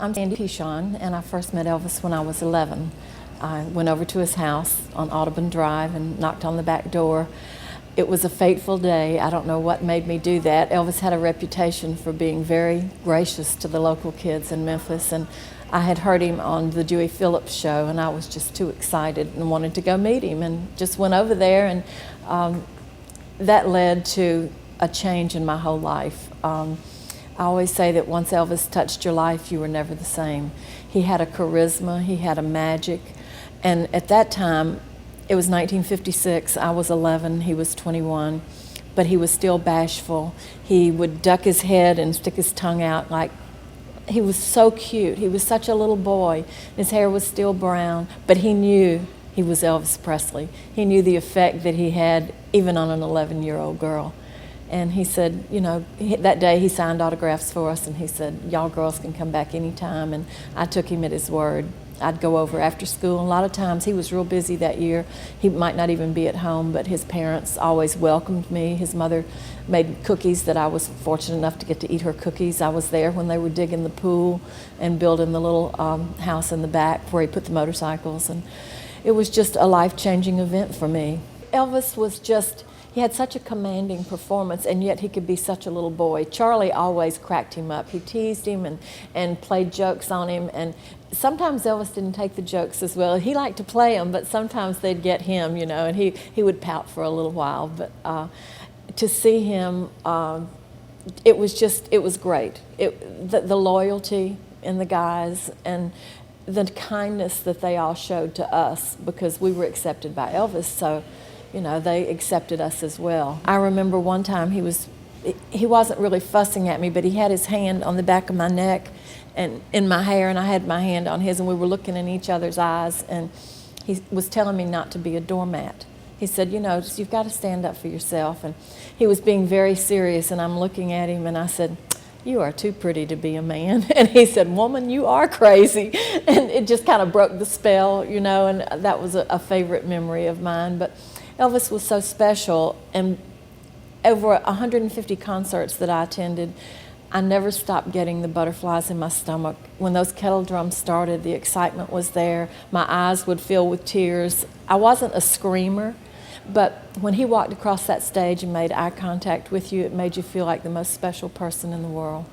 I'm Sandi Pichon, and I first met Elvis when I was 11. I went over to his house on Audubon Drive and knocked on the back door. It was a fateful day. I don't know what made me do that. Elvis had a reputation for being very gracious to the local kids in Memphis, and I had heard him on the Dewey Phillips show, and I was just too excited and wanted to go meet him, and just went over there, and that led to a change in my whole life. I always say that once Elvis touched your life, you were never the same. He had a charisma, he had a magic, and at that time, it was 1956, I was 11, he was 21, but he was still bashful. He would duck his head and stick his tongue out like, he was so cute. He was such a little boy. His hair was still brown, but he knew he was Elvis Presley. He knew the effect that he had even on an 11-year-old girl. And he said, you know, that day he signed autographs for us, and he said, y'all girls can come back anytime, and I took him at his word. I'd go over after school. A lot of times he was real busy that year. He might not even be at home, but his parents always welcomed me. His mother made cookies that I was fortunate enough to get to eat her cookies. I was there when they were digging the pool and building the little house in the back where he put the motorcycles, and it was just a life-changing event for me. Elvis was just, he had such a commanding performance, and yet he could be such a little boy. Charlie always cracked him up. He teased him and played jokes on him, and sometimes Elvis didn't take the jokes as well. He liked to play them, but sometimes they'd get him, you know, and he would pout for a little while. But to see him, it was great. The loyalty in the guys and the kindness that they all showed to us, because we were accepted by Elvis, so you know, they accepted us as well. I remember one time he wasn't really fussing at me, but he had his hand on the back of my neck and in my hair, and I had my hand on his, and we were looking in each other's eyes, and he was telling me not to be a doormat. He said, you know, you've got to stand up for yourself, and he was being very serious, and I'm looking at him, and I said, you are too pretty to be a man. And he said, woman, you are crazy. And it just kind of broke the spell, you know, and that was a favorite memory of mine. But Elvis was so special, and over 150 concerts that I attended, I never stopped getting the butterflies in my stomach. When those kettle drums started, the excitement was there. My eyes would fill with tears. I wasn't a screamer, but when he walked across that stage and made eye contact with you, it made you feel like the most special person in the world.